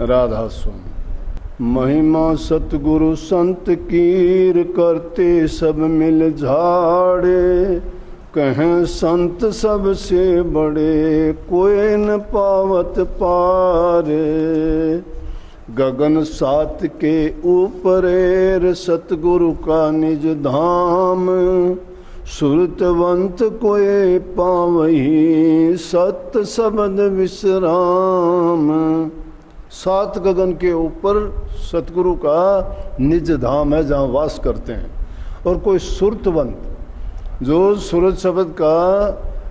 राधा स्वामी। महिमा सतगुरु संत कीर करते सब मिल झाड़े, कहें संत सबसे बड़े कोई न पावत पारे। गगन सात के ऊपरेर सतगुरु का निज धाम, सुरतवंत कोई पावही सत शब्द विश्राम। सात गगन के ऊपर सतगुरु का निज धाम है जहाँ वास करते हैं। और कोई सुरतवंत जो सूरज शब्द का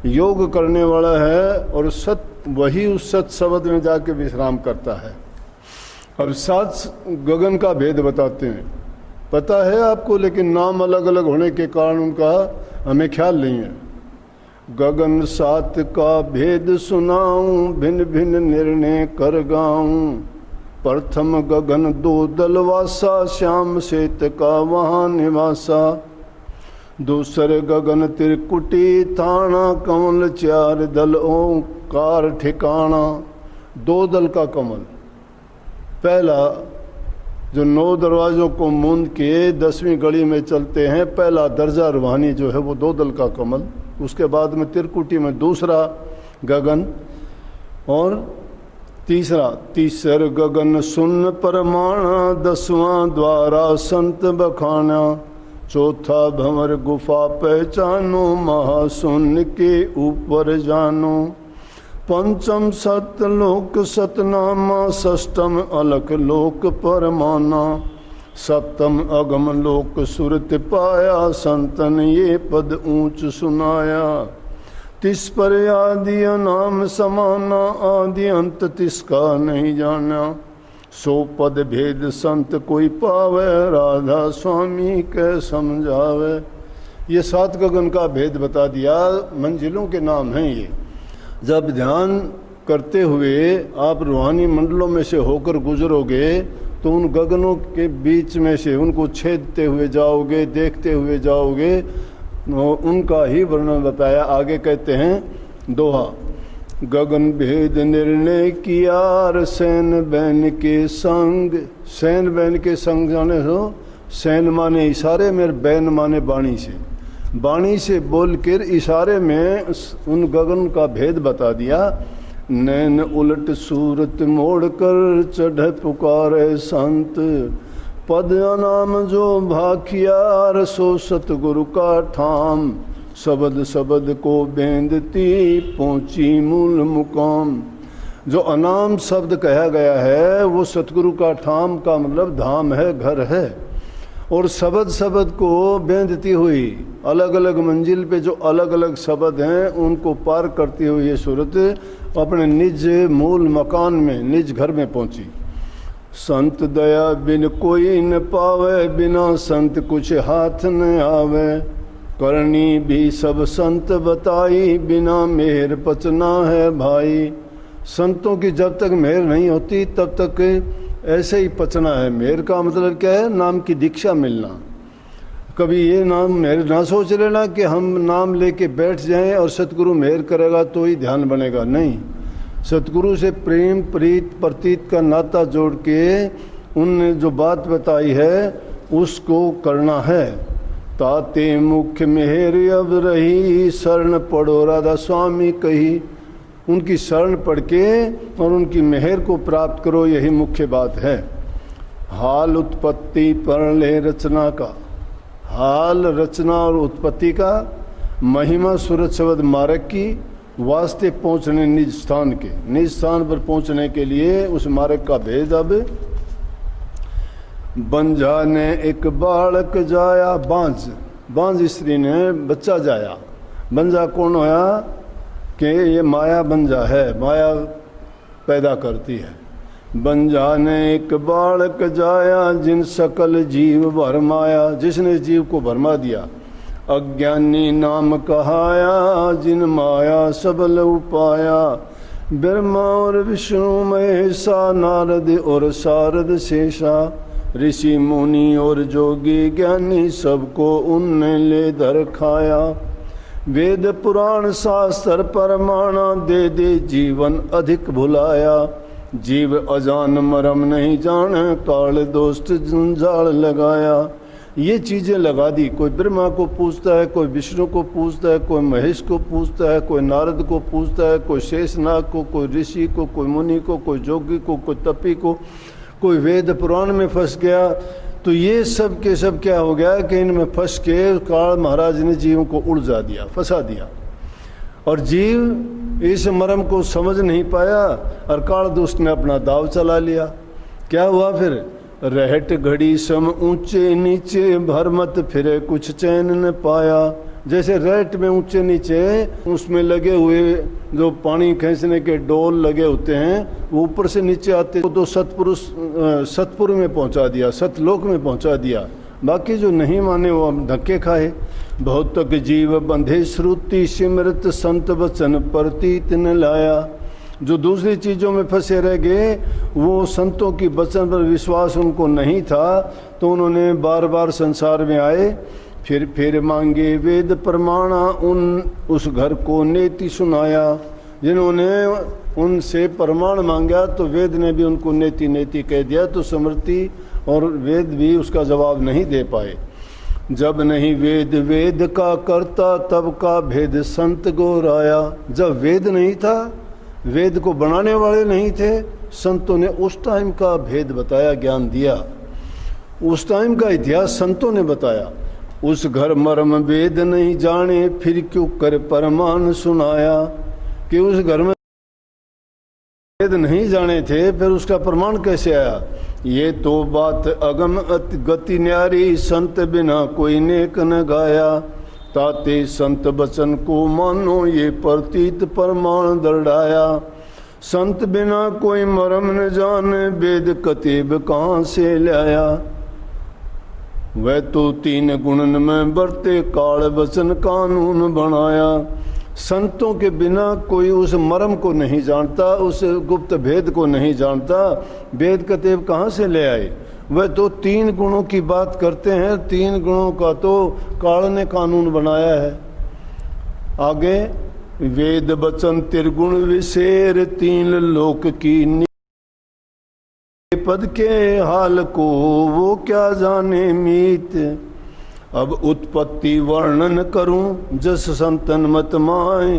योग करने वाला है और सत वही उस सत शब्द में जाके विश्राम करता है। अब सात गगन का भेद बताते हैं, पता है आपको, लेकिन नाम अलग अलग होने के कारण उनका हमें ख्याल नहीं है। गगन सात का भेद सुनाऊं, भिन्न भिन्न निर्णय कर गाऊं। प्रथम गगन दो दलवासा, श्याम श्वेत का वहाँ निवासा। दूसरे गगन त्रिकुटी थाना, कमल चार दल ओंकार ठिकाना। दो दल का कमल, पहला जो 9 दरवाजों को मूंद के 10वीं गली में चलते हैं, पहला दर्जा रूहानी जो है वो 2 दल का कमल। उसके बाद में त्रिकुटी में दूसरा गगन, और तीसर गगन सुन परमाणा। 10वां द्वारा संत बखाना। चौथा भंवर गुफा पहचानो, महाशून्य के ऊपर जानो। पंचम सतलोक सतनामा, षष्टम अलख लोक परमाना। सप्तम अगम लोक सुरत पाया, संतन ये पद ऊंच सुनाया। तिस पर आदि नाम समाना, आदि अंत तिसका नहीं जाना। सो पद भेद संत कोई पावे, राधा स्वामी के समझावे। ये 7 गगन का भेद बता दिया, मंजिलों के नाम हैं ये। जब ध्यान करते हुए आप रूहानी मंडलों में से होकर गुजरोगे तो उन गगनों के बीच में से उनको छेदते हुए जाओगे, देखते हुए जाओगे, उनका ही वर्णन बताया। आगे कहते हैं दोहा, गगन भेद निर्णय किया, सैन बैन के संग। सैन बैन के संग जाने हो, सैन माने इशारे में, बैन माने बाणी से। बाणी से बोल कर इशारे में उन गगन का भेद बता दिया। नैन उलट सूरत मोड़ कर, चढ़ पुकारे संत। पद नाम जो भाखियार, सो सतगुरु का ठाम। शब्द शब्द को बेंदती, पहुंची मूल मुकाम। जो अनाम शब्द कहा गया है वो सतगुरु का ठाम का मतलब धाम है, घर है। और शब्द शब्द को बेंधती हुई अलग अलग मंजिल पे जो अलग अलग शब्द हैं उनको पार करती हुई ये सूरत अपने निज मूल मकान में, निज घर में पहुंची। संत दया बिन कोई न पावे, बिना संत कुछ हाथ न आवे। करनी भी सब संत बताई, बिना मेहर पचना है भाई। संतों की जब तक मेहर नहीं होती तब तक ऐसे ही पचना है। मेहर का मतलब क्या है? नाम की दीक्षा मिलना। कभी ये नाम मेहर ना सोच लेना कि हम नाम लेके बैठ जाएं और सतगुरु मेहर करेगा तो ही ध्यान बनेगा। नहीं, सतगुरु से प्रेम प्रीत प्रतीत का नाता जोड़ के उनने जो बात बताई है उसको करना है। ताते मुख्य मेहर अब रही, शरण पढ़ो राधा स्वामी कही। उनकी शरण पढ़ के और उनकी मेहर को प्राप्त करो, यही मुख्य बात है। हाल उत्पत्ति पढ़ ले रचना का। हाल रचना और उत्पत्ति का, महिमा सूरत शब्द मार्ग की, वास्ते पहुँचने निज स्थान के। निज स्थान पर पहुँचने के लिए उस मार्ग का भेद। अब बंजा ने एक बालक जाया, बांझ स्त्री ने बच्चा जाया। बंजा कौन होया कि ये माया बंजा है, माया पैदा करती है। बंजा ने एक बालक जाया, जिन सकल जीव भरमाया। जिसने जीव को भरमा दिया। अज्ञानी नाम कहाया, जिन माया सबल उपाया। ब्रह्मा और विष्णु महेशा, नारद और शारद शेषा। ऋषि मुनि और जोगी ज्ञानी, सबको उनने ले धर खाया। वेद पुराण शास्त्र परमाणा, दे दे जीवन अधिक भुलाया। जीव अजान मरम नहीं जाने, काल दोस्त जंजाल लगाया। ये चीज़ें लगा दी। कोई ब्रह्मा को पूछता है, कोई विष्णु को पूछता है, कोई महेश को पूछता है, कोई नारद को पूछता है, कोई शेषनाग को, कोई ऋषि को, कोई मुनि को, कोई जोगी को, कोई तपी को, कोई वेद पुराण में फंस गया। तो ये सब के सब क्या हो गया कि इनमें फंस के काल महाराज ने जीवों को उलझा दिया, फंसा दिया, और जीव इस मर्म को समझ नहीं पाया और काल दुष्ट ने अपना दाव चला लिया। क्या हुआ फिर? रहट घड़ी सम ऊंचे नीचे, भरमत फिरे कुछ चैन न पाया। जैसे रहट में ऊंचे नीचे उसमें लगे हुए जो पानी खींचने के डोल लगे होते हैं, वो ऊपर से नीचे आते तो सतपुर में पहुंचा दिया, सतलोक में पहुंचा दिया। बाकी जो नहीं माने वो अब धक्के खाए। बहुत तक जीव बंधे श्रुति, सिमरत संत वचन प्रतीत न लाया। जो दूसरी चीज़ों में फंसे रह गए, वो संतों की वचन पर विश्वास उनको नहीं था, तो उन्होंने बार बार संसार में आए। फिर मांगे वेद प्रमाणा, उस घर को नेति सुनाया। जिन्होंने उनसे प्रमाण मांगा तो वेद ने भी उनको नेति नेति कह दिया, तो स्मृति और वेद भी उसका जवाब नहीं दे पाए। जब नहीं वेद वेद का करता, तब का भेद संत गोराया। जब वेद नहीं था, वेद को बनाने वाले नहीं थे, संतों ने उस टाइम का भेद बताया, ज्ञान दिया। उस टाइम का इतिहास संतों ने बताया। उस घर मर्म वेद नहीं जाने, फिर क्यों कर परमान सुनाया। कि उस घर में वेद नहीं जाने थे, फिर उसका प्रमाण कैसे आया? ये तो बात अगम गति न्यारी, संत बिना कोई नेक न गाया। ताते संत बचन को मानो, ये प्रतीत प्रमाण दर्ड़ाया। संत बिना कोई मरम न जाने, वेद कतेब कहाँ से लाया। वह तो तीन गुणन में बरते, काल वचन कानून बनाया। संतों के बिना कोई उस मर्म को नहीं जानता, उस गुप्त भेद को नहीं जानता। वेद कतेब कहाँ से ले आए? वह तो तीन गुणों की बात करते हैं, तीन गुणों का तो काल ने कानून बनाया है। आगे वेद वचन त्रिगुण विशेर, तीन लोक की पद के हाल को वो क्या जाने मीत। अब उत्पत्ति वर्णन करूं, जस संतन मत माए।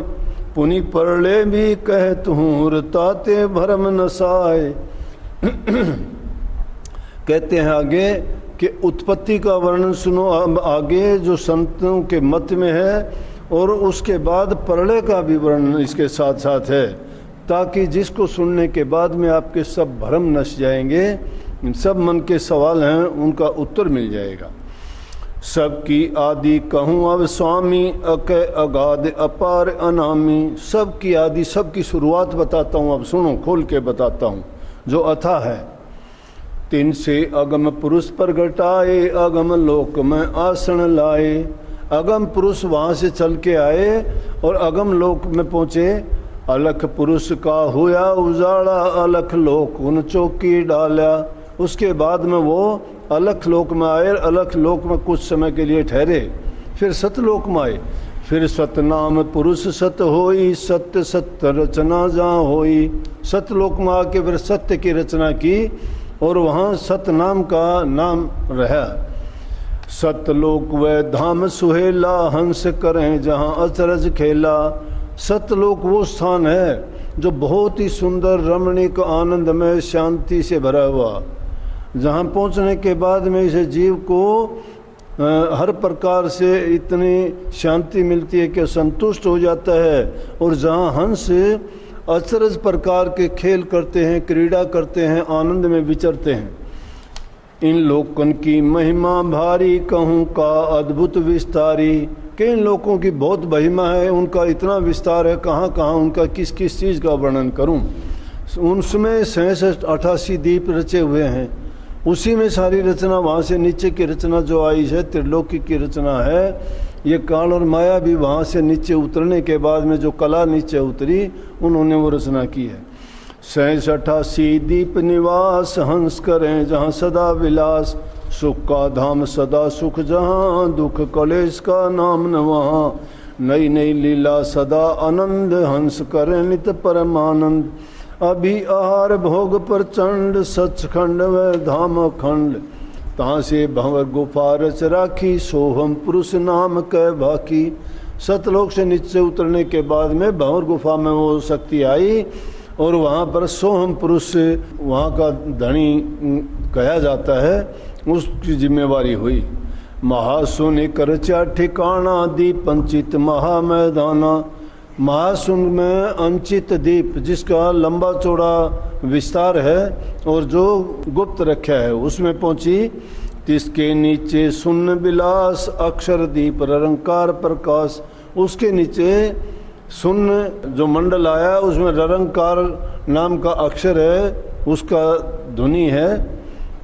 पुनि परले भी कहत हूँ, रताते भरम नसाए। कहते हैं आगे कि उत्पत्ति का वर्णन सुनो। अब आगे जो संतों के मत में है, और उसके बाद प्रलय का भी वर्णन इसके साथ साथ है, ताकि जिसको सुनने के बाद में आपके सब भ्रम नश जाएंगे, सब मन के सवाल हैं उनका उत्तर मिल जाएगा। सबकी आदि कहूँ अब स्वामी, अकय अगाध अपार अनामी। सबकी आदि, सबकी शुरुआत बताता हूँ, अब सुनो, खोल के बताता हूँ, जो अथा है। तिन से अगम पुरुष प्रगटाए, अगम लोक में आसन लाए। अगम पुरुष वहाँ से चल के आए और अगम लोक में पहुँचे। अलख पुरुष का हुआ उजाड़ा, अलख लोक उन चौकी डाला। उसके बाद में वो अलख लोक में आए, अलख लोक में कुछ समय के लिए ठहरे, फिर सतलोक में आए। फिर सतनाम पुरुष सत होई, सत्य सत्य रचना जहाँ होई। सतलोक में आके फिर सत्य की रचना की और वहाँ सतनाम का नाम रहा। सतलोक वह धाम सुहेला, हंस करें जहाँ अचरज खेला। सतलोक वो स्थान है जो बहुत ही सुंदर, रमणीक, आनंद में शांति से भरा हुआ, जहाँ पहुँचने के बाद में इसे जीव को हर प्रकार से इतनी शांति मिलती है कि संतुष्ट हो जाता है। और जहाँ हंस अचरज प्रकार के खेल करते हैं, क्रीड़ा करते हैं, आनंद में विचरते हैं। इन लोकन की महिमा भारी, कहूँ का अद्भुत विस्तारी। कि इन लोगों की बहुत महिमा है, उनका इतना विस्तार है, कहाँ कहाँ उनका किस किस चीज़ का वर्णन करूँ। उनमें 66-88 दीप रचे हुए हैं, उसी में सारी रचना, वहाँ से नीचे की रचना जो आई है, त्रिलोकी की रचना है। ये काल और माया भी वहाँ से नीचे उतरने के बाद में जो कला नीचे उतरी, उन्होंने वो रचना की है। 66-88 दीप निवास, हंस करें जहाँ सदा विलास। सुख का धाम सदा सुख जहाँ, दुख कलेश का नाम न वहाँ। नई नई लीला सदा आनंद, हंस करे नित परमानंद। अभी आहार भोग प्रचंड, सचखंड व धाम खंड। तहाँ से भंवर गुफा रच राखी, सोहम पुरुष नाम कह बाकी। सतलोक से नीचे उतरने के बाद में भंवर गुफा में वो शक्ति आई और वहाँ पर सोहम पुरुष वहाँ का धनी कहा जाता है, उसकी जिम्मेवारी हुई। महासुन करचा ठिकाना, दीप अंचित महामैदाना। महासुन में अंचित दीप जिसका लंबा चौड़ा विस्तार है और जो गुप्त रखा है उसमें पहुंची। तिसके नीचे सुन विलास, अक्षर दीप ररंकार प्रकाश। उसके नीचे सुन जो मंडल आया उसमें ररंकार नाम का अक्षर है, उसका ध्वनि है।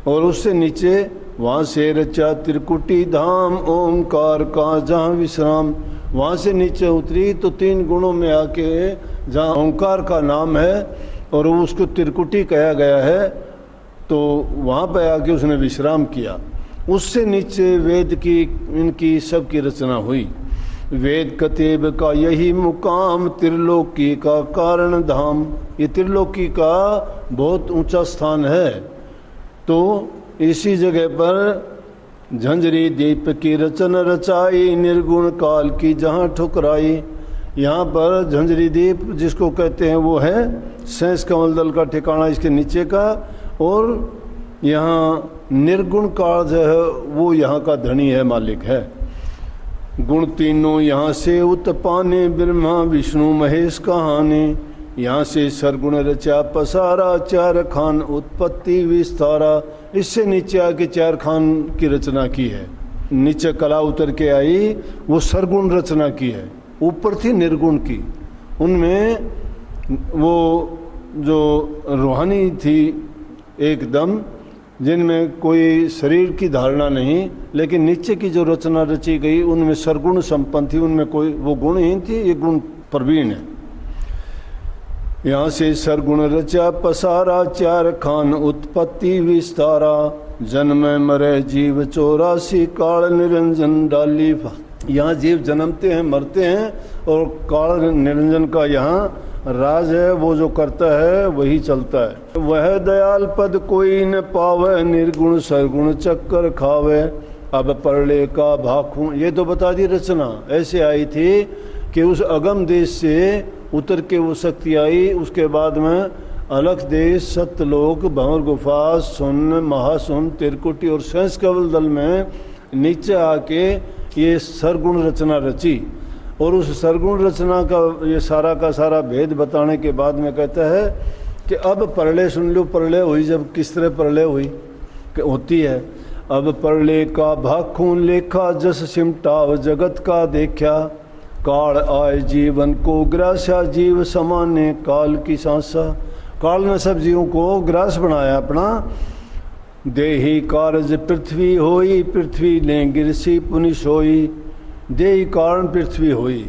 और उससे नीचे वहाँ से रचा त्रिकुटी धाम, ओंकार का जहाँ विश्राम। वहाँ से नीचे उतरी तो 3 गुणों में आके जहाँ ओंकार का नाम है और उसको त्रिकुटी कहा गया है, तो वहाँ पर आके उसने विश्राम किया। उससे नीचे वेद की इनकी सबकी रचना हुई। वेद कतेब का यही मुकाम, त्रिलोकी का कारण धाम। ये त्रिलोकी का बहुत ऊंचा स्थान है। तो इसी जगह पर झंझरी दीप की रचना रचाई, निर्गुण काल की जहाँ ठुकराई। यहाँ पर झंझरी दीप जिसको कहते हैं वो है शेष कमल दल का ठिकाना इसके नीचे का। और यहाँ निर्गुण काल जो है वो यहाँ का धनी है, मालिक है। गुण तीनों यहाँ से उत्पाने, ब्रह्मा विष्णु महेश कहाने। यहाँ से सरगुण रचा पसारा, 4 खान उत्पत्ति विस्तारा। इससे नीचे आके 4 खान की रचना की है। नीचे कला उतर के आई, वो सरगुण रचना की है। ऊपर थी निर्गुण की, उनमें वो जो रूहानी थी एकदम, जिनमें कोई शरीर की धारणा नहीं, लेकिन नीचे की जो रचना रची गई उनमें सरगुण संपन्न थी, उनमें कोई वो गुणहीन थी, ये गुण प्रवीण है। यहाँ से सरगुण रचा पसारा, 4 खान उत्पत्ति विस्तारा। जन्म मरे जीव 84, काल निरंजन डाली। यहाँ जीव जन्मते हैं मरते हैं और काल निरंजन का यहाँ राज है, वो जो करता है वही चलता है। वह दयाल पद कोई न पावे, निर्गुण सरगुण चक्कर खावे। अब परले का भाखू, ये तो बता दी रचना ऐसे आई थी कि उस अगम देश से उतर के वो शक्ति आई। उसके बाद में अलख देश, सतलोक, भंवर गुफा, सुन, महासुन, त्रिकुटी और शेष कमल दल में नीचे आके ये सरगुण रचना रची। और उस सरगुण रचना का ये सारा का सारा भेद बताने के बाद में कहता है कि अब प्रलय सुन लो। प्रलय हुई जब, किस तरह प्रलय हुई होती है। अब प्रलय का भाखून लेखा, जस सिमटाव जगत का देखा। काल आए जीवन को ग्रासा, जीव समान्य काल की सांसा। काल ने सब जीवों को ग्रास बनाया अपना। देही कारज पृथ्वी होई, पृथ्वी ने गिरसी पुनि सोई। देही कारण पृथ्वी हुई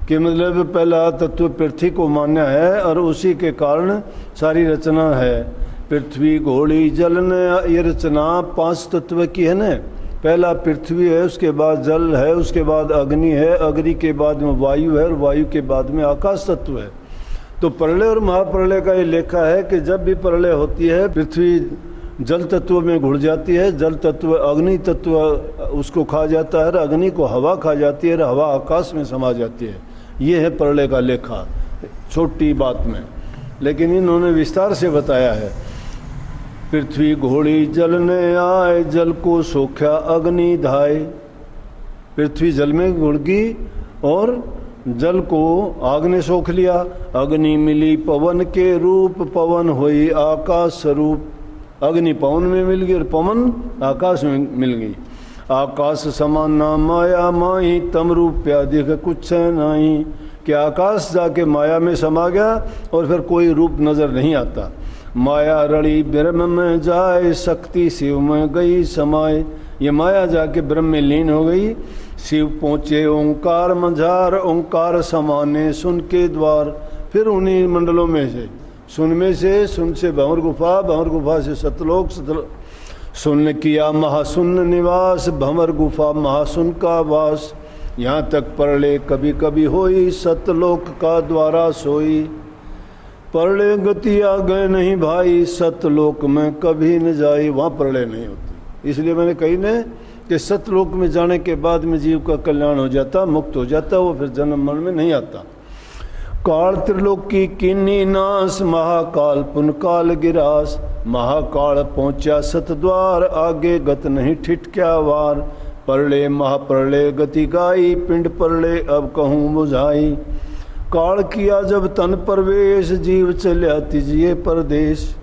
कि मतलब पहला तत्व पृथ्वी को मान्या है और उसी के कारण सारी रचना है। पृथ्वी घोड़ी जल ने, ये रचना 5 तत्व की है ना। पहला पृथ्वी है, उसके बाद जल है, उसके बाद अग्नि है, अग्नि के बाद में वायु है और वायु के बाद में आकाश तत्व है। तो प्रलय और महाप्रलय का ये लेखा है कि जब भी प्रलय होती है पृथ्वी जल तत्व में घुल जाती है, जल तत्व अग्नि तत्व उसको खा जाता है, अग्नि को हवा खा जाती है, हवा आकाश में समा जाती है। ये है प्रलय का लेखा, छोटी बात में, लेकिन इन्होंने विस्तार से बताया है। पृथ्वी घोड़ी जल ने आए, जल को सोख्या अग्नि धाय। पृथ्वी जल में घुल गई और जल को आग ने सोख लिया। अग्नि मिली पवन के रूप, पवन हुई आकाश स्वरूप। अग्नि पवन में मिल गई और पवन आकाश में मिल गई। आकाश समान ना माया माही, तम रूप अधिक कुछ नहीं। कि आकाश जाके माया में समा गया और फिर कोई रूप नजर नहीं आता। माया रड़ी ब्रह्म में जाए, शक्ति शिव में गई समाए। ये माया जाके ब्रह्म में लीन हो गई। शिव पहुँचे ओंकार मझार, ओंकार समाने सुन के द्वार। फिर उन्हीं मंडलों में से सुन से भंवर गुफा से सतलोक, सुन किया महासुन निवास। भंवर गुफा महासुन का वास। यहाँ तक परले कभी कभी होई, सतलोक का द्वारा सोई। परले गति आ गए नहीं भाई, सतलोक में कभी न जाई। वहाँ परले नहीं होती, इसलिए मैंने कही ने कि सतलोक में जाने के बाद में जीव का कल्याण हो जाता, मुक्त हो जाता, वो फिर जन्म मरण में नहीं आता। काल त्रिलोकी कीनी नाश, महाकाल पुन काल गिरास। महाकाल पहुंचा सतद्वार, आगे गत नहीं ठिठक्या वार। परले महाप्रलय गति गाई, पिंड परले अब कहूँ बुझाई। काल किया जब तन प्रवेश, जीव चल्या तिजिए परदेश।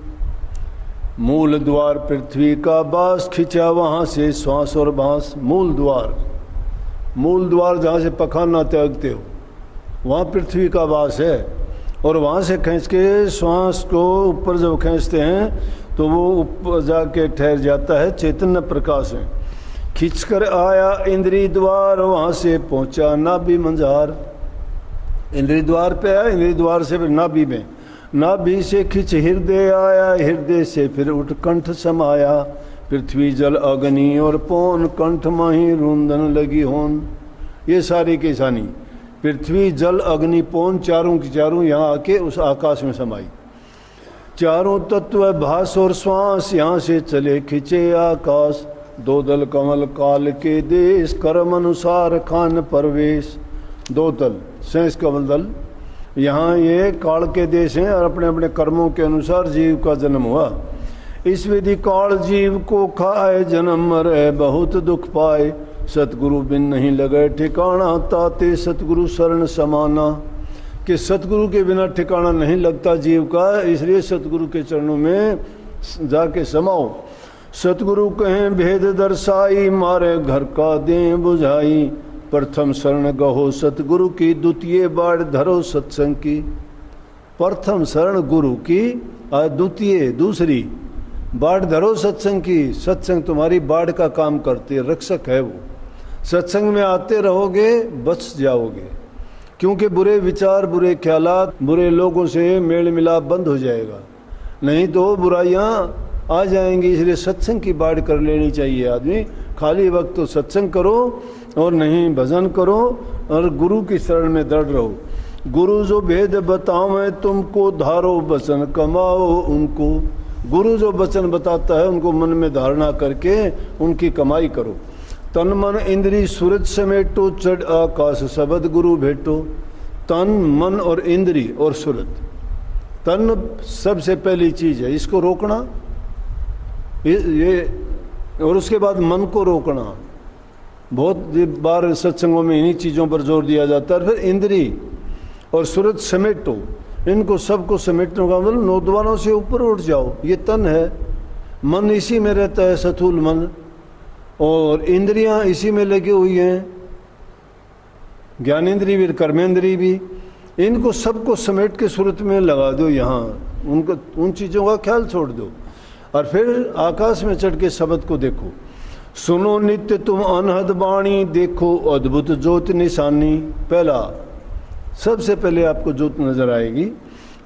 मूल द्वार पृथ्वी का बास, खिंचा वहाँ से श्वास और बांस। मूल द्वार जहाँ से पखाना त्यागते हो वहाँ पृथ्वी का वास है, और वहाँ से खींच के श्वास को ऊपर जब खींचते हैं तो वो ऊपर जाके ठहर जाता है चैतन्य प्रकाश में। खींचकर आया इंद्री द्वार, वहाँ से पहुँचा नाभि मंजार। इंद्री द्वार पे आया, इंद्री द्वार से फिर नाभि में, नाभि से खिंच हृदय आया, हृदय से फिर उठ कंठ समाया। पृथ्वी जल अग्नि और पौन, कंठ माही रुंदन लगी होन। ये सारी की सानी पृथ्वी जल अग्नि पौन चारों की चारों यहाँ आके उस आकाश में समाई। चारों तत्व भास और श्वास, यहाँ से चले खिंचे आकाश। दो दल कमल काल के देश, कर्म अनुसार खान परवेश। दो दल शेष कमल दल यहाँ ये काल के देश हैं, और अपने अपने कर्मों के अनुसार जीव का जन्म हुआ। इस विधि काल जीव को खाए, जन्म मरे बहुत दुख पाए। सतगुरु बिन नहीं लगे ठिकाना, ताते सतगुरु शरण समाना। कि सतगुरु के बिना ठिकाना नहीं लगता जीव का, इसलिए सतगुरु के चरणों में जाके समाओ। सतगुरु कहें भेद दर्शाई, मारे घर का दें बुझाई। प्रथम शरण गहो सतगुरु की, द्वितीय बाढ़ धरो सत्संग की। प्रथम शरण गुरु की, द्वितीय दूसरी बाढ़ धरो सत्संग की। सत्संग तुम्हारी बाढ़ का काम करती है, रक्षक है वो। सत्संग में आते रहोगे बच जाओगे, क्योंकि बुरे विचार, बुरे ख्यालात, बुरे लोगों से मेल मिलाप बंद हो जाएगा, नहीं तो बुराइयां आ जाएंगी। इसलिए सत्संग की बाढ़ कर लेनी चाहिए आदमी। खाली वक्त तो सत्संग करो और नहीं भजन करो, और गुरु की शरण में दृढ़ रहो। गुरु जो भेद बताओ तुमको, धारो वचन कमाओ उनको। गुरु जो वचन बताता है उनको मन में धारणा करके उनकी कमाई करो। तन मन इंद्री सूरज समेटो, चढ़ आकाश शब्द गुरु भेटो। तन मन और इंद्री और सूरज, तन सबसे पहली चीज है, इसको रोकना ये, और उसके बाद मन को रोकना। बहुत बार सत्संगों में इन्हीं चीज़ों पर जोर दिया जाता है। फिर इंद्री और सूरज समेटो, इनको सबको समेटने का मतलब नौ द्वारों से ऊपर उठ जाओ। ये तन है, मन इसी में रहता है, स्थूल मन, और इंद्रियां इसी में लगी हुई हैं, ज्ञानेंद्री भी कर्मेंद्री भी। इनको सबको समेट के सूरत में लगा दो यहाँ, उनको उन चीज़ों का ख्याल छोड़ दो, और फिर आकाश में चढ़ के शब्द को देखो। सुनो नित्य तुम अनहद वाणी, देखो अद्भुत ज्योत निशानी। पहला सबसे पहले आपको ज्योत नजर आएगी।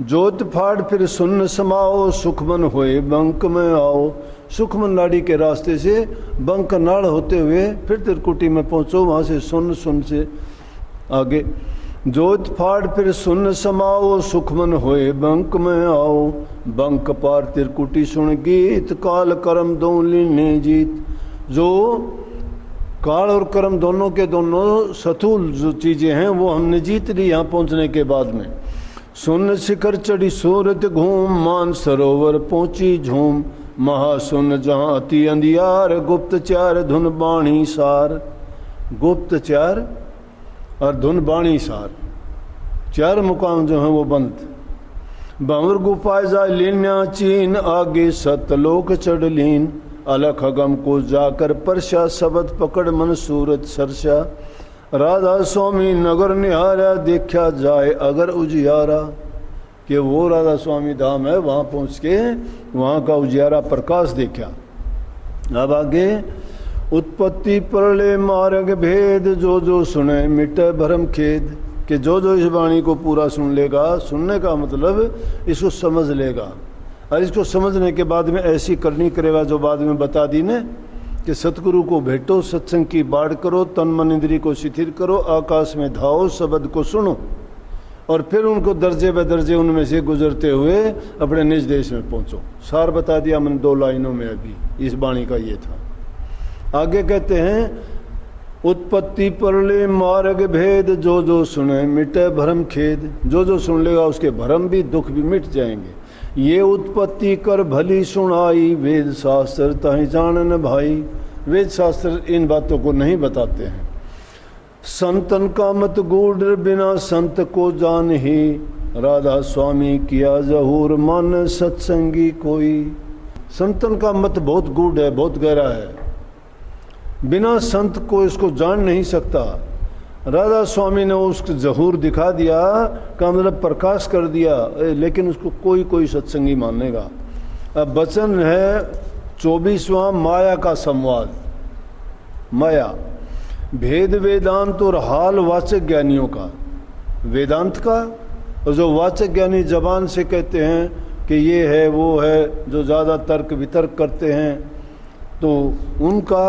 ज्योत फाड़ फिर सुन्न समाओ, सुखमन होए बंक में आओ। सुखमन नाड़ी के रास्ते से बंक नाड़ होते हुए फिर त्रिकुटी में पहुंचो, वहां से सुन्न से आगे। ज्योत फाड़ फिर सुन्न समाओ, सुखमन होए बंक में आओ। बंक पार त्रिकुटी सुन गीत, काल कर्म दो लीने जीत। जो काल और कर्म दोनों के दोनों स्थूल जो चीजें हैं वो हमने जीत ली यहाँ पहुंचने के बाद में। सुन शिखर चढ़ी सूरत घूम, मान सरोवर पहुंची झूम। महासुन जहाँ अति अंधियार, गुप्तचार धुन बाणी सार। गुप्तचार और धुन बाणी सार, चार मुकाम जो हैं वो बंद। भंवर गुफा जाय लीन्या चीन, आगे सतलोक चढ़ लीन। अलख गम को जाकर परशा, शब्द पकड़ मन सूरत सरसा। राधा स्वामी नगर निहारा, देखा जाए अगर उजियारा। कि वो राधा स्वामी धाम है, वहाँ पहुँच के वहाँ का उजियारा प्रकाश देखा। अब आगे उत्पत्ति प्रलय मार्ग भेद, जो जो सुने मिटे भरम खेद। कि जो जो इस वाणी को पूरा सुन लेगा, सुनने का मतलब इसको समझ लेगा, और इसको समझने के बाद में ऐसी करनी करेगा जो बाद में बता दी ने, कि सतगुरु को भेटो, सत्संग की बाढ़ करो, तन मन इंद्री को शिथिल करो, आकाश में धाओ, शब्द को सुनो, और फिर उनको दर्जे ब दर्जे उनमें से गुजरते हुए अपने निज देश में पहुंचो। सार बता दिया मैंने 2 लाइनों में अभी, इस वाणी का ये था। आगे कहते हैं, उत्पत्ति परले मार्ग भेद, जो जो सुने मिटे भरम खेद। जो जो सुन लेगा उसके भरम भी दुख भी मिट जाएंगे। ये उत्पत्ति कर भली सुनाई, वेद शास्त्र ताहि जानन भाई। वेद शास्त्र इन बातों को नहीं बताते हैं। संतन का मत गूढ़, बिना संत को जान ही। राधा स्वामी किया जहूर, मन सत्संगी कोई। संतन का मत बहुत गूढ़ है, बहुत गहरा है, बिना संत को इसको जान नहीं सकता। राधा स्वामी ने उसको जहूर दिखा दिया, का मतलब प्रकाश कर दिया, लेकिन उसको कोई कोई सत्संगी मानेगा। अब वचन है 24वां, माया का संवाद। माया भेद वेदांत और हाल वाचक ज्ञानियों का, वेदांत का, और जो वाचक ज्ञानी जबान से कहते हैं कि ये है वो है, जो ज़्यादा तर्क वितर्क करते हैं तो उनका,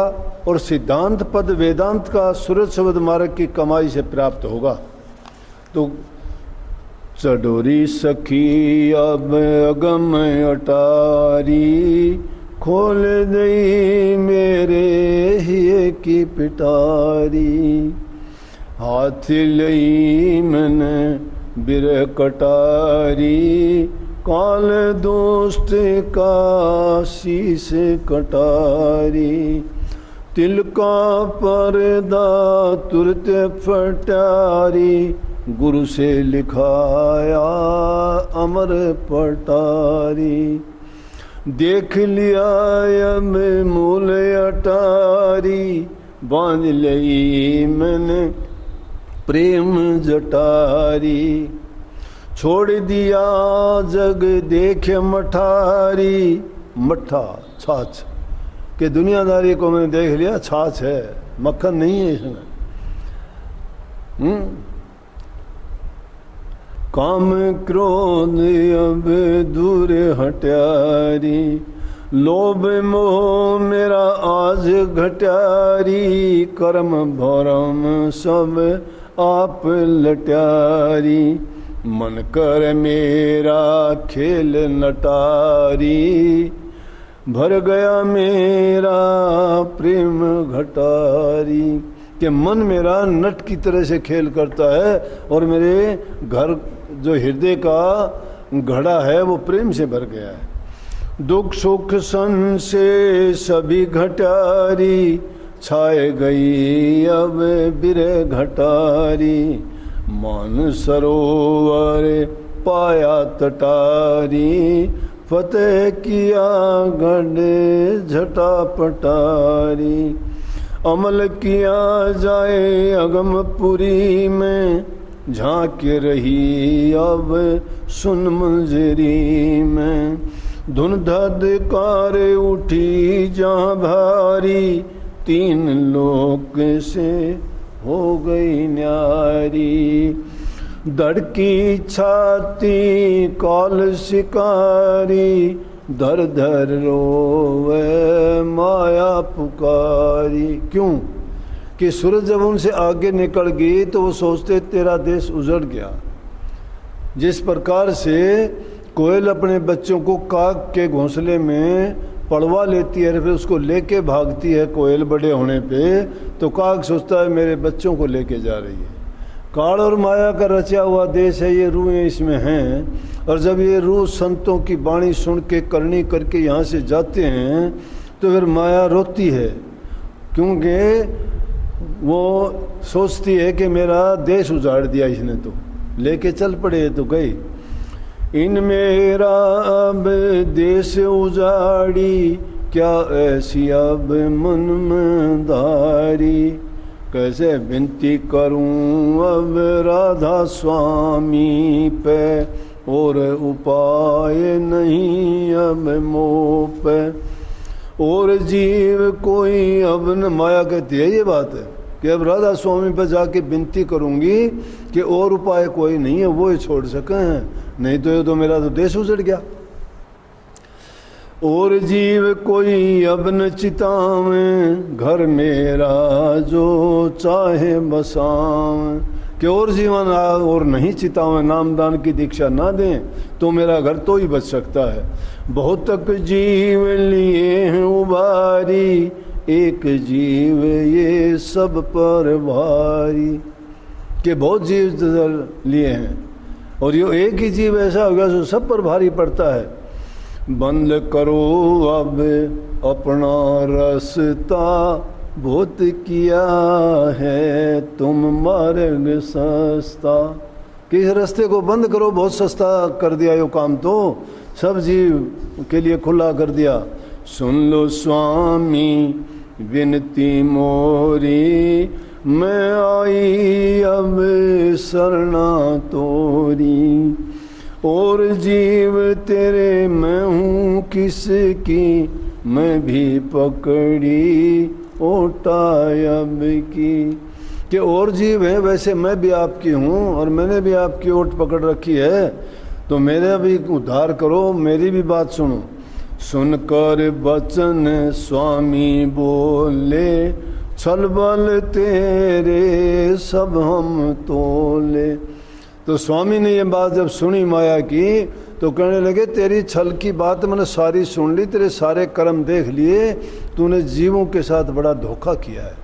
और सिद्धांत पद वेदांत का सूरज शब्द मार्ग की कमाई से प्राप्त होगा। तो चडोरी सखी अब अगम अटारी, खोल दई मेरे हिये की पिटारी। हाथ लई मन बिरह कटारी, काल दोस्त का शीश कटारी। तिल का पर्दा तुरत फटारी, गुरु से लिखाया अमर पटारी। देख लिया अब मूल अटारी, बांध लई मैंने प्रेम जटारी। छोड़ दिया जग देखे मठारी, मठा छाछ कि दुनियादारी को मैंने देख लिया, छाछ है, मक्खन नहीं है इसमें। काम क्रोध अब दूर हट्यारी, लोभ मोह मेरा आज घट्यारी। कर्म भरम सब आप लट्यारी, मन कर मेरा खेल नटारी। भर गया मेरा प्रेम घटारी, कि मन मेरा नट की तरह से खेल करता है, और मेरे घर जो हृदय का घड़ा है वो प्रेम से भर गया है। दुख सुख सन से सभी घटारी, छाए गई अब बिरह घटारी। मान सरोवर पाया तटारी, फतेह किया गढ़ झटा पटारी। अमल किया जाए अगमपुरी में, झांक रही अब सुन मंजरी में। धुन धदकार उठी जहाँ भारी, 3 लोक से हो गई न्यारी। धड़की छाती काल शिकारी, धर धर रोवे माया पुकारी। क्यों कि सूरज जब उनसे आगे निकल गई तो वो सोचते तेरा देश उजड़ गया। जिस प्रकार से कोयल अपने बच्चों को काग के घोंसले में पड़वा लेती है, फिर उसको लेके भागती है कोयल बड़े होने पे, तो काग सोचता है मेरे बच्चों को लेके जा रही है। काल और माया का रचा हुआ देश है, ये रूहें इसमें हैं। और जब ये रूह संतों की वाणी सुन के करनी करके यहाँ से जाते हैं तो फिर माया रोती है, क्योंकि वो सोचती है कि मेरा देश उजाड़ दिया इसने, तो लेके चल पड़े तो गई। इन मेरा अब देश उजाड़ी, क्या ऐसी अब मन में धारी। कैसे विनती करूं अब राधा स्वामी पे, और उपाय नहीं अब मोह पे। और जीव कोई अब न, माया कहती है ये बात है कि अब राधा स्वामी पे जाके विनती करूंगी कि और उपाय कोई नहीं है, वो ही छोड़ सके हैं, नहीं तो ये तो मेरा तो देश उजड़ गया। और जीव कोई अब न चितावे, घर मेरा जो चाहे बसावे। कि और जीवन और नहीं चितावे, नामदान की दीक्षा ना दें तो मेरा घर तो ही बच सकता है। बहुत तक जीव लिए हैं उबारी, एक जीव ये सब पर भारी। कि बहुत जीव लिए हैं और ये एक ही जीव ऐसा हो गया जो सब पर भारी पड़ता है। बंद करो अब अपना रास्ता, बहुत किया है तुम मार्ग सस्ता। किस रास्ते को बंद करो, बहुत सस्ता कर दिया ये काम, तो सब जीव के लिए खुला कर दिया। सुन लो स्वामी विनती मोरी, मैं आई अब शरणा तोरी। और जीव तेरे मैं हूँ किसकी, मैं भी पकड़ी ओटायब की। कि और जीव है वैसे मैं भी आपकी हूँ और मैंने भी आपकी ओट पकड़ रखी है, तो मेरा भी उद्धार करो, मेरी भी बात सुनो। सुनकर बचन स्वामी बोले, छल बल तेरे सब हम तोले। तो स्वामी ने ये बात जब सुनी माया की तो कहने लगे, तेरी छल की बात मैंने सारी सुन ली, तेरे सारे कर्म देख लिए, तूने जीवों के साथ बड़ा धोखा किया है।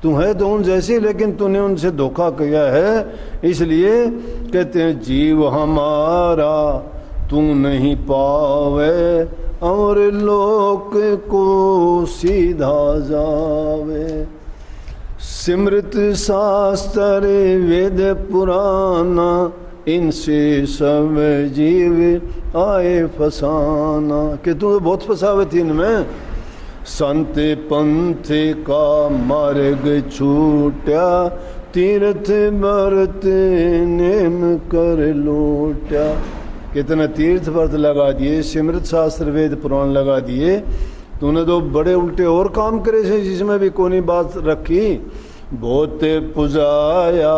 तू है तो उन जैसी, लेकिन तूने उनसे धोखा किया है। इसलिए कहते हैं जीव हमारा तू नहीं पावे, और लोक को सीधा जावे। सिमृत शास्त्र वेद पुराना, इनसे सब जीव आए फसाना। कि तू तो बहुत फसावे थी इनमें। संत पंथ का मार्ग छूटा, तीर्थ व्रत नेम कर लूटा। कितने तीर्थ व्रत लगा दिए, सिमृत शास्त्र वेद पुराण लगा दिए, तूने तो बड़े उल्टे और काम करे थे जिसमें भी कोई बात रखी। बहुत पुजाया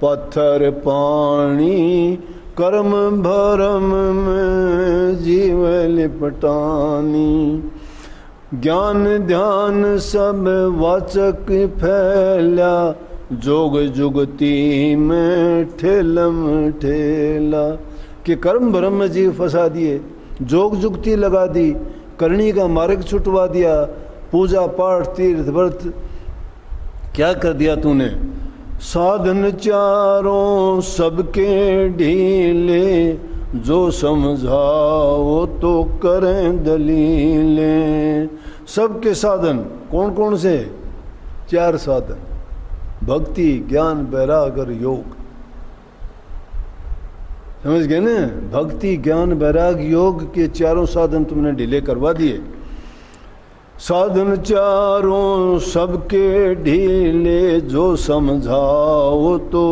पत्थर पानी, कर्म भरम में जीव लिपटानी। ज्ञान ध्यान सब वाचक फैला, जोग जुगती में ठेलम ठेला। कि कर्म भरम में जीव फंसा दिए, जोग जुगती लगा दी, करनी का मार्ग छुटवा दिया, पूजा पाठ तीर्थ व्रत क्या कर दिया तूने। साधन चारों सबके ढीले, जो समझाओ तो करें दलीलें। सबके साधन कौन कौन से, 4 साधन, भक्ति ज्ञान वैराग और योग। समझ गए ना, भक्ति ज्ञान वैराग योग के चारों साधन तुमने ढीले करवा दिए। साधन चारों सबके ढीले, जो समझाओ तो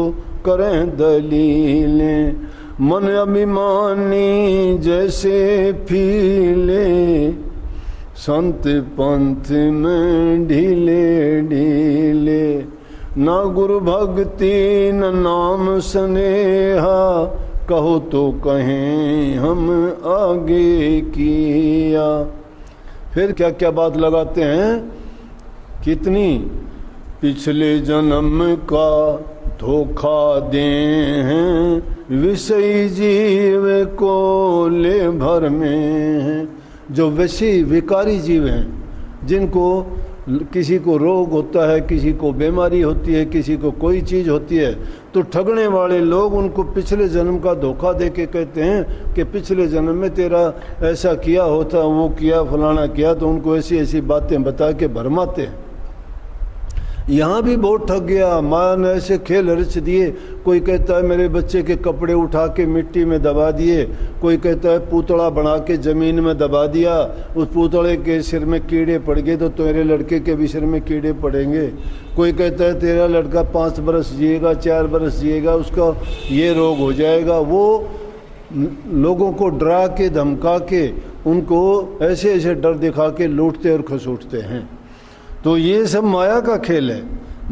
करें दलीलें। मन अभिमानी जैसे फीले, संत पंथ में ढीले ढीले। ना गुरु भक्ति न नाम स्नेहा, कहो तो कहें हम आगे किया। फिर क्या क्या बात लगाते हैं, कितनी पिछले जन्म का धोखा दे हैं, विषयी जीव को ले भर में हैं। जो वैसी विकारी जीव हैं, जिनको किसी को रोग होता है, किसी को बीमारी होती है, किसी को कोई चीज़ होती है, तो ठगने वाले लोग उनको पिछले जन्म का धोखा दे के कहते हैं कि पिछले जन्म में तेरा ऐसा किया होता, वो किया, फलाना किया, तो उनको ऐसी ऐसी बातें बता के भरमाते हैं। यहाँ भी बहुत ठग गया, माया ने ऐसे खेल रच दिए। कोई कहता है मेरे बच्चे के कपड़े उठा के मिट्टी में दबा दिए, कोई कहता है पुतला बना के ज़मीन में दबा दिया, उस पुतले के सिर में कीड़े पड़ गए तो तेरे लड़के के भी सिर में कीड़े पड़ेंगे। कोई कहता है तेरा लड़का 5 बरस जिएगा, 4 बरस जिएगा, उसका ये रोग हो जाएगा। वो लोगों को डरा के धमका के उनको ऐसे ऐसे डर दिखा के लूटते और खसूटते हैं। तो ये सब माया का खेल है।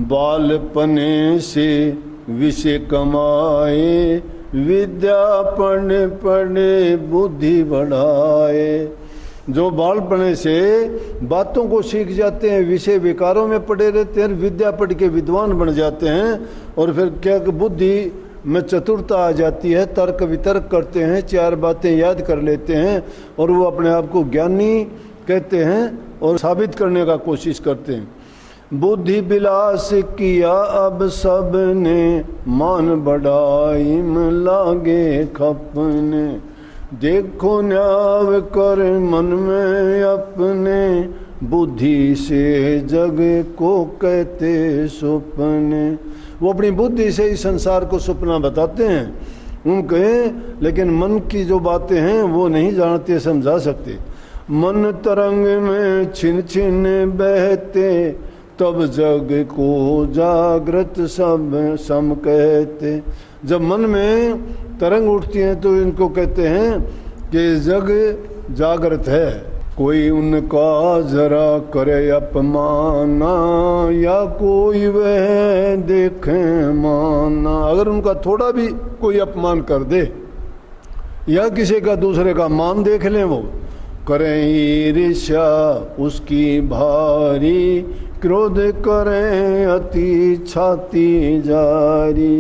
बालपने से विषय कमाए, विद्या पढ़ने पढ़े बुद्धि बढ़ाए। जो बालपने से बातों को सीख जाते हैं, विषय विकारों में पड़े रहते हैं, विद्या पढ़ के विद्वान बन जाते हैं, और फिर क्या बुद्धि में चतुरता आ जाती है, तर्क वितर्क करते हैं, 4 बातें याद कर लेते हैं, और वो अपने आप को ज्ञानी कहते हैं और साबित करने का कोशिश करते हैं। बुद्धि विलास किया अब सब ने, मान बढ़ाई में लागे खपने, देखो न्याव कर मन में अपने, बुद्धि से जग को कहते सुपने। वो अपनी बुद्धि से ही संसार को सपना बताते हैं उनके, लेकिन मन की जो बातें हैं वो नहीं जानते, समझा सकते। मन तरंग में छिन छिन बहते, तब जग को जागृत सब सम कहते। जब मन में तरंग उठती हैं तो इनको कहते हैं कि जग जागृत है। कोई उनका जरा करे अपमाना, या कोई वह देखे माना। अगर उनका थोड़ा भी कोई अपमान कर दे या किसी का दूसरे का मान देख लें, वो करें ईर्ष्या उसकी भारी, क्रोध करें अति छाती जारी।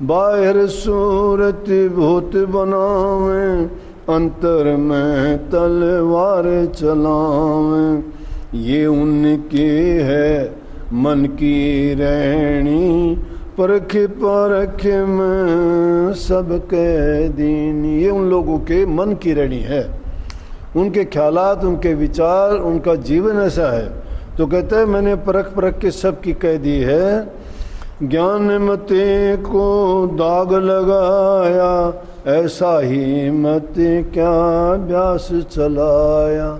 बाहर सूरत भूत बनावें, अंतर में तलवार चलावें। ये उनके है मन की रहनी, परख परख में सबके दीन। ये उन लोगों के मन की रहनी है, उनके ख्यालात, उनके विचार, उनका जीवन ऐसा है। तो कहते हैं मैंने परख परख के सबकी कह दी है। ज्ञान मते को दाग लगाया, ऐसा ही मत क्या व्यास चलाया।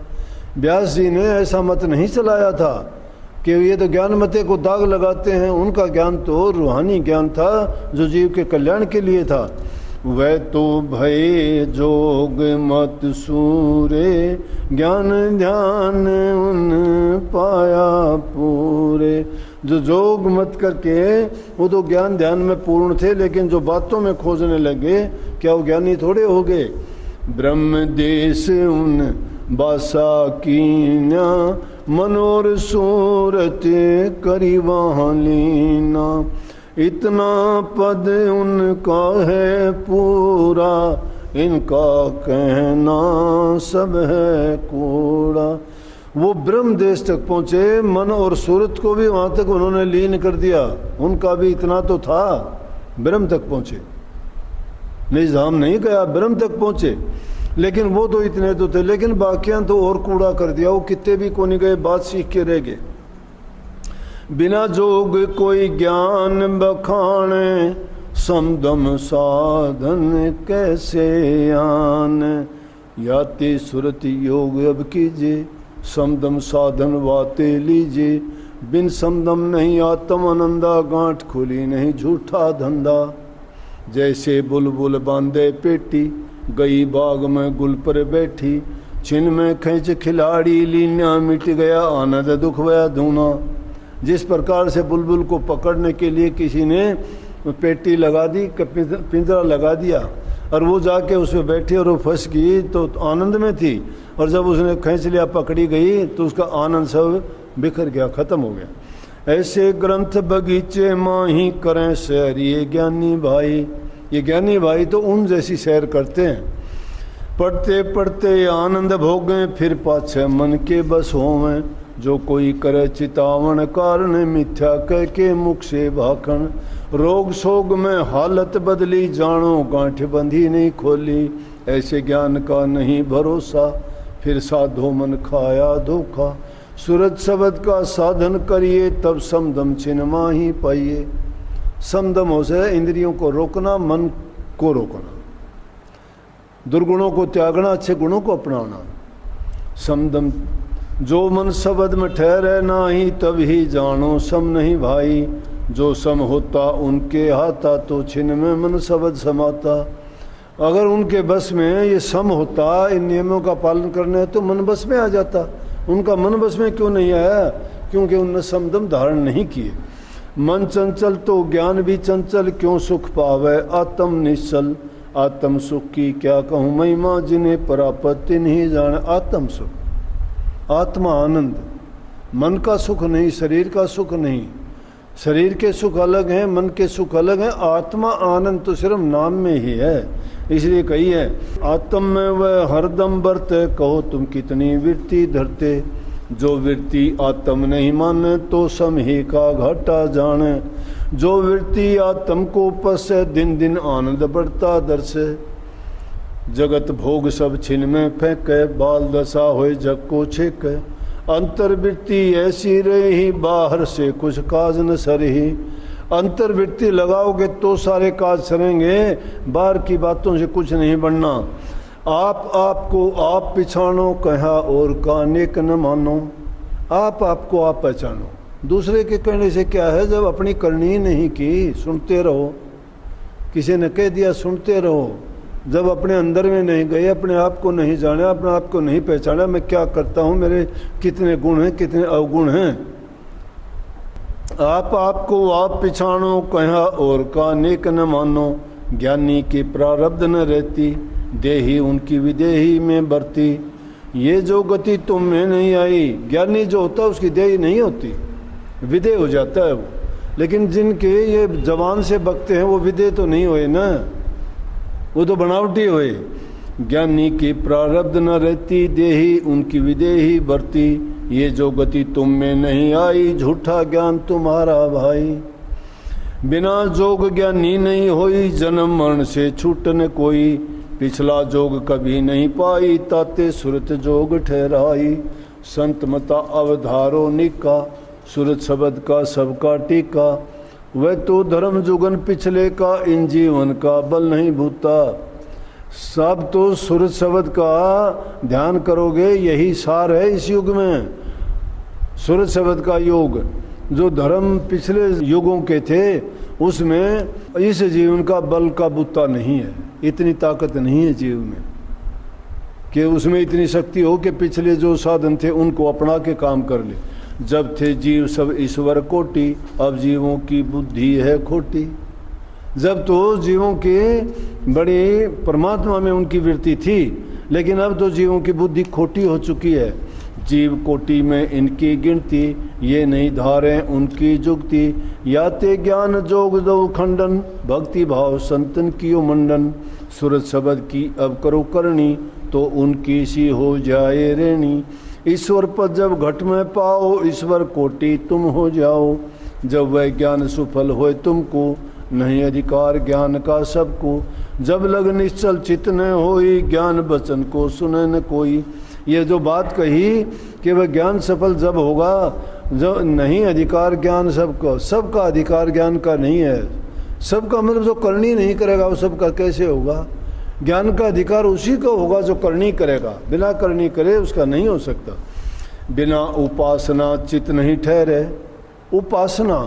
व्यास जी ने ऐसा मत नहीं चलाया था कि ये तो ज्ञान मते को दाग लगाते हैं। उनका ज्ञान तो रूहानी ज्ञान था जो जीव के कल्याण के लिए था। वह तो भय जोग मत सूरे, ज्ञान ध्यान उन पाया पूरे। जो जोग मत करके वो तो ज्ञान ध्यान में पूर्ण थे, लेकिन जो बातों में खोजने लगे क्या वो ज्ञानी थोड़े हो गए। ब्रह्म देश उन बासा कीन्या, मनोर सूरत करी वहाँ लीना। इतना पद उनका है पूरा, इनका कहना सब है कूड़ा। वो ब्रह्म देश तक पहुँचे, मन और सूरत को भी वहाँ तक उन्होंने लीन कर दिया। उनका भी इतना तो था, ब्रह्म तक पहुँचे। निजाम नहीं गया, ब्रह्म तक पहुँचे, लेकिन वो तो इतने तो थे। लेकिन बाकियां तो और कूड़ा कर दिया। वो कितने भी को नहीं गए, बात सीख के रह गए। बिना जोग कोई ज्ञान बखाने, समदम साधन कैसे आन। याति सुरत योग अब कीजिए, समदम साधन वाते लीजिए। बिन समदम नहीं आत्म आनंदा, गांठ खुली नहीं झूठा धंधा। जैसे बुलबुल बांधे पेटी, गई बाग में गुल पर बैठी। छिन में खींच खिलाड़ी, लीना मिट गया आनंद दुख वया धूना। जिस प्रकार से बुलबुल को पकड़ने के लिए किसी ने पेटी लगा दी, पिंजरा लगा दिया, और वो जाके उसमें बैठी और वो फंस गई तो आनंद में थी, और जब उसने खींच लिया, पकड़ी गई, तो उसका आनंद सब बिखर गया, खत्म हो गया। ऐसे ग्रंथ बगीचे माही करें सैर ये ज्ञानी भाई। ये ज्ञानी भाई तो उन जैसी सैर करते हैं। पढ़ते पढ़ते आनंद भोगें, फिर पाछे मन के बस होवें। जो कोई करे चितावन कारण, मिथ्या कह के मुख से भाखण। रोग शोग में हालत बदली, जानो गांठ बंधी नहीं खोली। ऐसे ज्ञान का नहीं भरोसा, फिर साधो मन खाया धोखा। सूरज शब्द का साधन करिए, तब समदम छिन माही पाइए। समदम हो से इंद्रियों को रोकना, मन को रोकना, दुर्गुणों को त्यागना, अच्छे गुणों को अपनाना। समदम जो मन शब्द में ठहरे नाही, तब ही जानो सम नहीं भाई। जो सम होता उनके हाथा, तो छिन में मन शब्द समाता। अगर उनके बस में ये सम होता, इन नियमों का पालन करने, तो मन बस में आ जाता। उनका मन बस में क्यों नहीं आया? क्योंकि उनने समदम धारण नहीं किए। मन चंचल तो ज्ञान भी चंचल, क्यों सुख पावे आत्म निश्चल। आत्म सुख की क्या कहूँ महिमा, जिन्हें परापत्ति नहीं जाने। आत्म सुख, आत्मा आनंद, मन का सुख नहीं, शरीर का सुख नहीं। शरीर के सुख अलग हैं, मन के सुख अलग हैं। आत्मा आनंद तो सिर्फ नाम में ही है। इसलिए कही है आत्म में वह हरदम बरते, कहो तुम कितनी वृत्ति धरते। जो वृत्ति आत्म नहीं माने, तो सम ही का घाटा जाने। जो वृत्ति आत्म को पसे, दिन दिन आनंद बढ़ता दर्शे। जगत भोग सब छिन में फेंके, बाल दशा होए जग को छेके। अंतर्वृत्ति ऐसी रही, बाहर से कुछ काज न सरही। अंतर्वृत्ति लगाओगे तो सारे काज सरेंगे, बाहर की बातों से कुछ नहीं बनना। आप आपको आप पिछानो, कहा और का नेक न मानो। आप आपको आप पहचानो, दूसरे के कहने से क्या है। जब अपनी करनी ही नहीं की, सुनते रहो। किसी ने कह दिया सुनते रहो। जब अपने अंदर में नहीं गए, अपने आप को नहीं जाना, अपने आप को नहीं पहचाना, मैं क्या करता हूँ, मेरे कितने गुण हैं, कितने अवगुण हैं। आप आपको आप पिछानो, कहा और का नेक न मानो। ज्ञानी की प्रारब्ध न रहती, देही उनकी विदेही में बरती। ये जो गति तुम में नहीं आई, ज्ञानी जो होता है उसकी देही नहीं होती, विदेह हो जाता है वो। लेकिन जिनके ये जबान से बकते हैं वो विदेह तो नहीं हुए ना, वो तो बनावटी हुए। ज्ञानी की प्रारब्ध न रहती, देही उनकी विदेही बरती। ये जो गति तुम में नहीं आई, झूठा ज्ञान तुम्हारा भाई। बिना जोग ज्ञानी नहीं होई, जन्म मरण से छूटन कोई। पिछला जोग कभी नहीं पाई, ताते सुरत जोग ठहराई। संत मता अवधारो निका, सुरत शब्द का सबका टीका। वह तो धर्म जुगन पिछले का, इन जीवन का बल नहीं भूता। सब तो सुरत शब्द का ध्यान करोगे, यही सार है इस युग में। सुरत शब्द का योग, जो धर्म पिछले युगों के थे उसमें इस जीवन का बल का बुत्ता नहीं है। इतनी ताकत नहीं है जीव में कि उसमें इतनी शक्ति हो कि पिछले जो साधन थे उनको अपना के काम कर ले। जब थे जीव सब ईश्वर कोटि, अब जीवों की बुद्धि है खोटी। जब तो जीवों के बड़े परमात्मा में उनकी वृत्ति थी, लेकिन अब तो जीवों की बुद्धि खोटी हो चुकी है। जीव कोटि में इनकी गिनती, ये नहीं धारे उनकी जुगती। याते ज्ञान जोग दो खंडन, भक्ति भाव संतन कियो मंडन। सूरज शब्द की अब करो करनी, तो उनकी सी हो जाए रेणी। ईश्वर पद जब घट में पाओ, ईश्वर कोटि तुम हो जाओ। जब वह ज्ञान सुफल होए तुमको, नहीं अधिकार ज्ञान का सबको। जब लग निश्चल चित न होई, ज्ञान वचन को सुने न कोई। ये जो बात कही कि वह ज्ञान सफल जब होगा, जब नहीं अधिकार ज्ञान सबको। सबका अधिकार ज्ञान का नहीं है। सबका मतलब जो करनी नहीं करेगा वो सबका कैसे होगा। ज्ञान का अधिकार उसी को होगा जो करनी करेगा, बिना करनी करे उसका नहीं हो सकता। बिना उपासना चित नहीं ठहरे। उपासना,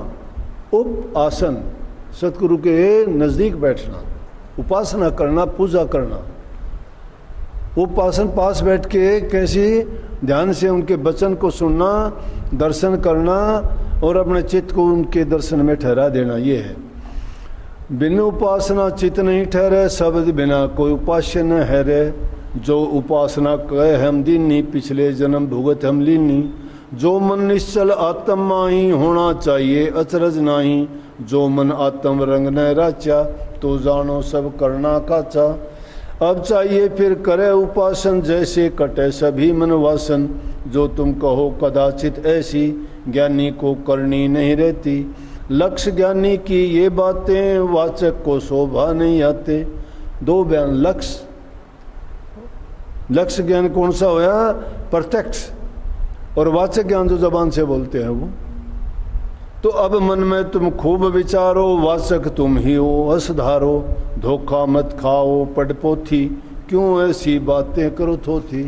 उप आसन, सतगुरु के नज़दीक बैठना, उपासना करना, पूजा करना। उपासन पास बैठ के कैसी ध्यान से उनके वचन को सुनना, दर्शन करना और अपने चित्त को उनके दर्शन में ठहरा देना, ये है। बिन उपासना चित्त नहीं ठहरे, शब्द बिना कोई उपास्य न है रे। जो उपासना कहे हम दीनी, पिछले जन्म भुगत हम लीनी। जो मन निश्चल आत्म माही, होना चाहिए अचरज नाही। जो मन आत्म रंग न राचा, तो जानो सब करना काचा। अब चाहिए फिर करे उपासन, जैसे कटे सभी मन वासन। जो तुम कहो कदाचित ऐसी, ज्ञानी को करनी नहीं रहती। लक्ष्य ज्ञानी की ये बातें, वाचक को शोभा नहीं आते। दो बयान, लक्ष्य, लक्ष्य ज्ञान कौन सा होया, प्रत्यक्ष, और वाचक ज्ञान जो जबान से बोलते हैं वो। तो अब मन में तुम खूब विचारो, वाचक तुम ही हो असधारो। धोखा मत खाओ पढ़ पोथी, क्यों ऐसी बातें करो थोथी।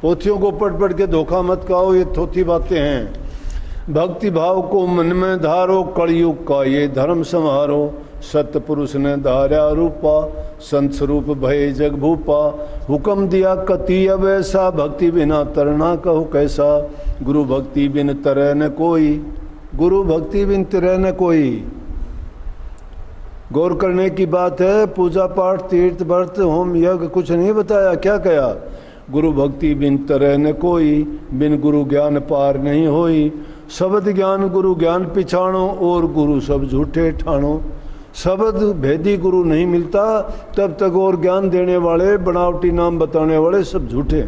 पोथियों को पढ़ पढ़ के धोखा मत खाओ, ये थोथी बातें हैं। भक्ति भाव को मन में धारो, कलयुग का ये धर्म संहारो। सतपुरुष ने धार्या रूपा, संत स्वरूप भय जग भूपा। हुक्म दिया कति अब ऐसा, भक्ति बिना तरना कहो कैसा। गुरु भक्ति बिन तरह न कोई, गुरु भक्ति बिन तरह न कोई। गौर करने की बात है। पूजा पाठ तीर्थ व्रत होम यज्ञ कुछ नहीं बताया। क्या कहा? गुरु भक्ति बिन तरह न कोई, बिन गुरु ज्ञान पार नहीं होई। शब्द ज्ञान गुरु ज्ञान पिछाणो, और गुरु सब झूठे ठाणो। शब्द भेदी गुरु नहीं मिलता तब तक, और ज्ञान देने वाले बनावटी नाम बताने वाले सब झूठे।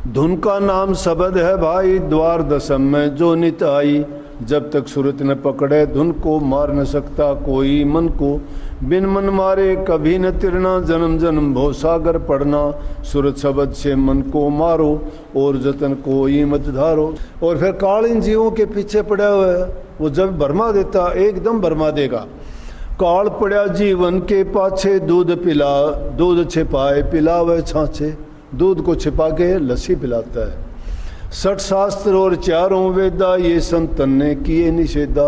धुन का नाम शब्द है भाई, द्वार दशम में जो नित आई। जब तक सुरत न पकड़े धुन को, मार न सकता कोई मन को। बिन मन मारे कभी न तिरना, जन्म जन्म भव सागर पड़ना। सुरत शब्द से मन को मारो, और जतन कोई मत धारो। और फिर काल इन जीवों के पीछे पड़ा हुआ है, वो जब भरमा देता एकदम भरमा देगा। काल पड़ा जीवन के पाछे, दूध पिला दूध छिपाए पिलावे छाछे। दूध को छिपा के लस्सी पिलाता है। 60 शास्त्र और 4 वेदा, ये संतन ने किए निषेधा।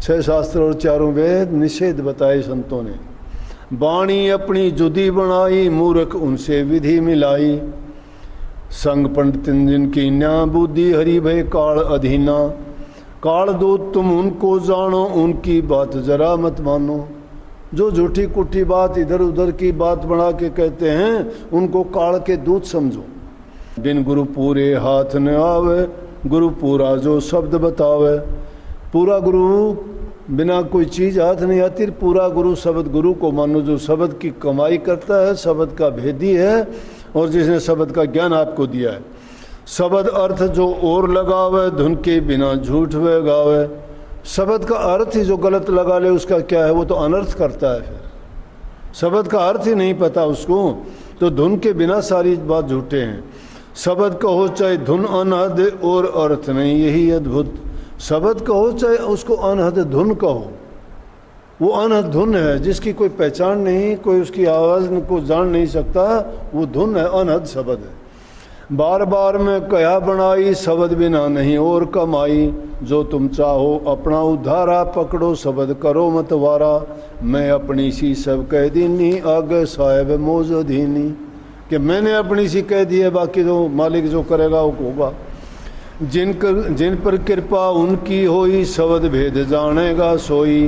6 शास्त्र और 4 वेद निषेध बताए संतों ने। वाणी अपनी जुदी बनाई, मूर्ख उनसे विधि मिलाई। संग पंडित जिनकी न्या बुद्धि, हरि भय काल अधीना। काल दूत तुम उनको जानो, उनकी बात जरा मत मानो। जो झूठी कुठी बात इधर उधर की बात बना के कहते हैं, उनको काल के दूत समझो। बिन गुरु पूरे हाथ न आवे, गुरु पूरा जो शब्द बतावे। पूरा गुरु बिना कोई चीज हाथ नहीं आती। पूरा गुरु शब्द गुरु को मानो, जो शब्द की कमाई करता है, शब्द का भेदी है, और जिसने शब्द का ज्ञान आपको दिया है। शब्द अर्थ जो और लगावे, धुन के बिना झूठ वे गावे। शब्द का अर्थ ही जो गलत लगा ले उसका क्या है, वो तो अनर्थ करता है। फिर शब्द का अर्थ ही नहीं पता उसको, तो धुन के बिना सारी बात झूठे हैं। शब्द कहो चाहे धुन अनहद, और अर्थ नहीं यही अद्भुत। शब्द कहो चाहे उसको अनहद धुन कहो, वो अनहद धुन है जिसकी कोई पहचान नहीं, कोई उसकी आवाज़ को जान नहीं सकता, वो धुन है, अनहद शब्द है। बार बार मैं कया बनाई, शब्द बिना नहीं और कमाई। जो तुम चाहो अपना उद्धारा, पकड़ो शब्द करो मत वारा। मैं अपनी सी सब कह दीनी, आगे साहेब मौज अधीनी। कि मैंने अपनी सी कह दी है, बाकी जो मालिक जो करेगा वो होगा। जिन पर कृपा उनकी होई, शब्द भेद जानेगा सोई।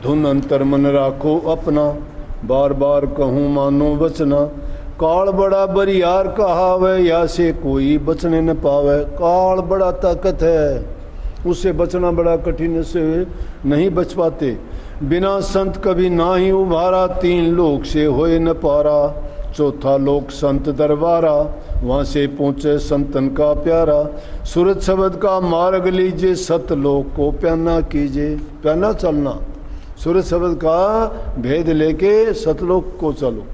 धुन अंतर मन राखो अपना, बार बार कहूँ मानो बचना। काल बड़ा बरियार कहावे, या से कोई बचने न पावे। काल बड़ा ताकत है, उससे बचना बड़ा कठिन, से नहीं बच पाते। बिना संत कभी ना ही उभारा, 3 लोक से होए न पारा। चौथा लोक संत दरबारा, वहाँ से पहुँचे संतन का प्यारा। सूरत शब्द का मार्ग लीजिए, सत लोक को प्याना कीजिए। प्याना चलना, सूरत शब्द का भेद लेके सतलोक को चलो।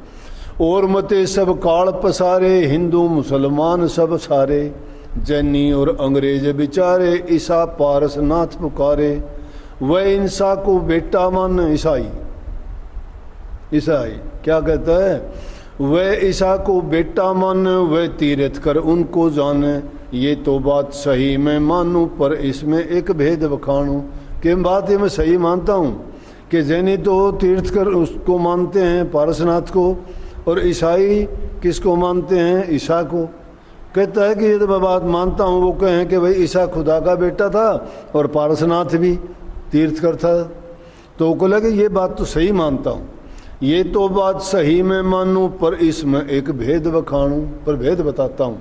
और मते सब काल पसारे, हिंदू मुसलमान सब सारे। जैनी और अंग्रेज बिचारे, ईसा पारस नाथ पुकारे। वह इंसा को बेटा मान, ईसाई क्या कहता है? वह ईसा को बेटा मान, वह तीर्थ कर उनको जाने। ये तो बात सही मैं मानूं, पर इसमें एक भेद बखानूं। कि बात ये मैं सही मानता हूँ कि जैनी तो तीर्थ कर उसको मानते हैं, पारसनाथ को, और ईसाई किसको मानते हैं? ईसा को। कहता है कि ये तो मैं बात मानता हूँ, वो कहें कि भाई ईसा खुदा का बेटा था और पारसनाथ भी तीर्थ कर था। तो वो लगे ये बात तो सही मानता हूँ, ये तो बात सही मैं मानूं, पर इसमें एक भेद बखानूं। पर भेद बताता हूँ।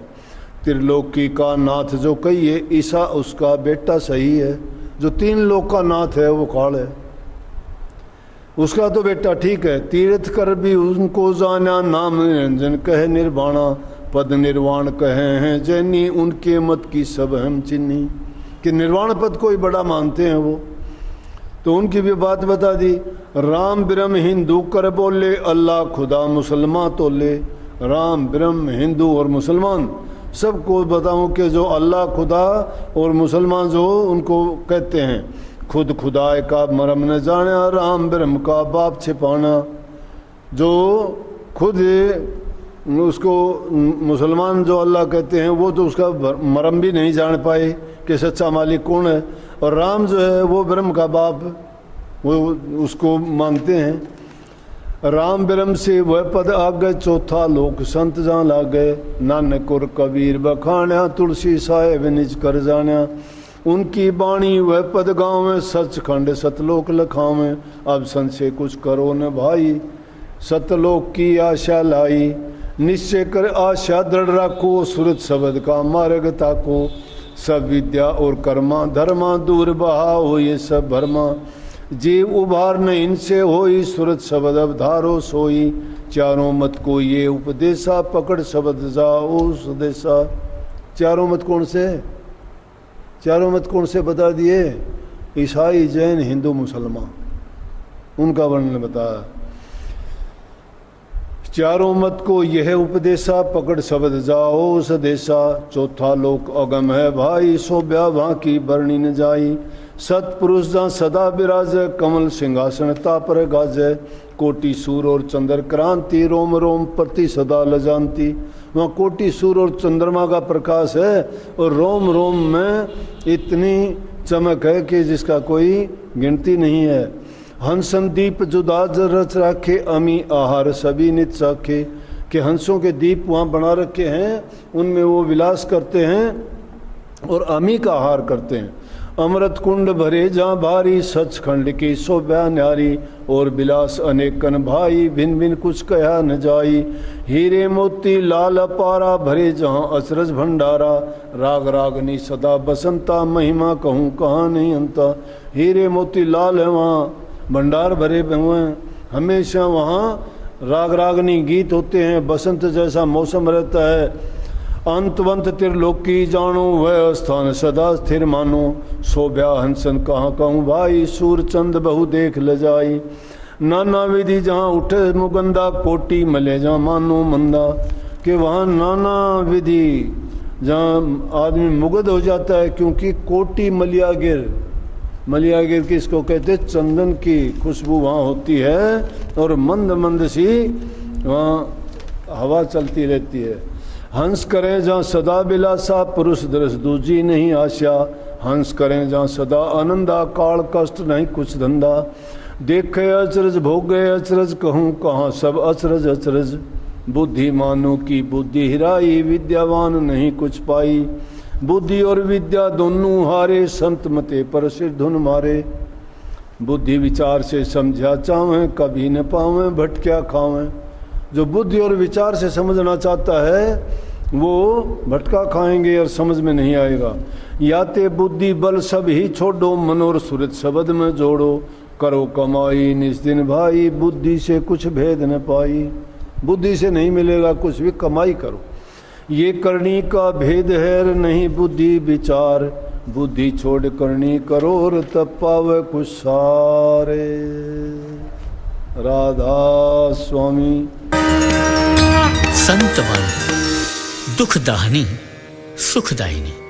त्रिलोकी का नाथ जो कहिए, ईसा उसका बेटा सही है। जो 3 लोक का नाथ है वो काल है, उसका तो बेटा ठीक है। तीर्थ कर भी उनको जाना, नाम निरंजन कहे निर्वाणा। पद निर्वाण कहे हैं जैनी, उनके मत की सब हम चिन्नी। कि निर्वाण पद को ही बड़ा मानते हैं वो, तो उनकी भी बात बता दी। राम ब्रह्म हिंदू कर बोले, अल्लाह खुदा मुसलमान तोले। राम ब्रह्म हिंदू और मुसलमान सबको बताऊं कि जो अल्लाह खुदा और मुसलमान जो उनको कहते हैं, खुद खुदाए का मरम न जाना, राम ब्रह्म का बाप छिपाना। जो खुद उसको मुसलमान जो अल्लाह कहते हैं, वो तो उसका मरम भी नहीं जान पाए कि सच्चा मालिक कौन है। और राम जो है वो ब्रह्म का बाप, वो उसको मानते हैं। राम ब्रह्म से वह पद आगे, चौथा लोक संत जहाँ लागे। नानक और कबीर बखाण्या, तुलसी साहेब निज कर जाण्या। उनकी बाणी वह पद गावें, सचखंड सतलोक लखावें। अब संशय कुछ करो न भाई, सतलोक की आशा लाई। निश्चय कर आशा दृढ़ रखो, सुरत शब्द का मार्ग ताको। सब विद्या और कर्मा धर्मा दूर बहा हो ये सब भरमा। जीव उभार न इनसे होई, सुरत शब्द अवधारो सोई। चारों मत को ये उपदेशा, पकड़ शब्द जाओ सुदेशा। चारों मत कौन से? चारों मत कौन से बता दिए? ईसाई, जैन, हिंदू, मुसलमान, उनका वर्णन बताया। चारों मत को यह उपदेशा, पकड़ शब्द जाओ सदेशा। चौथा लोक अगम है भाई, सो ब्याह की बरनी न जाई। सतपुरुष जहाँ सदा विराजय, कमल सिंहासन तापर गाजय। कोटि सूर और चंद्र क्रांति, रोम रोम प्रति सदा लजानती। वहाँ कोटि सूर और चंद्रमा का प्रकाश है और रोम रोम में इतनी चमक है कि जिसका कोई गिनती नहीं है। हंसन दीप जुदा रच रखे, अमी आहार सभी नित साखे। कि हंसों के दीप वहाँ बना रखे हैं, उनमें वो विलास करते हैं और अमी का आहार करते हैं। अमृत कुंड भरे जहाँ भारी, सचखंड की शोभा न्यारी। और बिलास अनेकन भाई, भिन्न भिन्न कुछ कहा न जाई। हीरे मोती लाल अपारा, भरे जहाँ अचरज भंडारा। राग रागनी सदा बसंता, महिमा कहूँ कहाँ नहीं अंता। हीरे मोती लाल है वहाँ, भंडार भरे हुए हैं, हमेशा वहाँ राग रागनी गीत होते हैं, बसंत जैसा मौसम रहता है। अंतवंत त्रिलोकी जानो, वह स्थान सदा स्थिर मानो। शोभ्या हंसन कहाँ कहूँ भाई, सूरचंद बहु देख ल जाई। नाना विधि जहाँ उठे मुगंदा, कोटि मले जहाँ मानो मंदा। कि वहाँ नाना विधि जहाँ आदमी मुगध हो जाता है, क्योंकि कोटि मलिया गिर, मलिया गिर किसको कहते? चंदन की खुशबू वहाँ होती है और मंद मंद सी वहाँ हवा चलती रहती है। हंस करें जहाँ सदा बिलासा, पुरुष दरस दूजी नहीं आशा। हंस करें जहाँ सदा आनंदा, काल कष्ट नहीं कुछ धंधा। देखे अचरज भोगे अचरज, कहूँ कहाँ सब अचरज अचरज। बुद्धिमानों की बुद्धि हिराई, विद्यावान नहीं कुछ पाई। बुद्धि और विद्या दोनों हारे, संत मते पर सिर धुन मारे। बुद्धि विचार से समझा चावें, कभी न पावें भटक्या खावें। जो बुद्धि और विचार से समझना चाहता है वो भटका खाएंगे और समझ में नहीं आएगा। याते बुद्धि बल सब ही छोड़ो, मनोर सुरत शब्द में जोड़ो। करो कमाई निज दिन भाई, बुद्धि से कुछ भेद न पाई। बुद्धि से नहीं मिलेगा कुछ भी, कमाई करो। ये करनी का भेद है नहीं बुद्धि विचार। बुद्धि छोड़ करनी करो और तब पावे कुछ सारे। राधा स्वामी। संत वाणी दुख दाहिनी सुखदायिनी।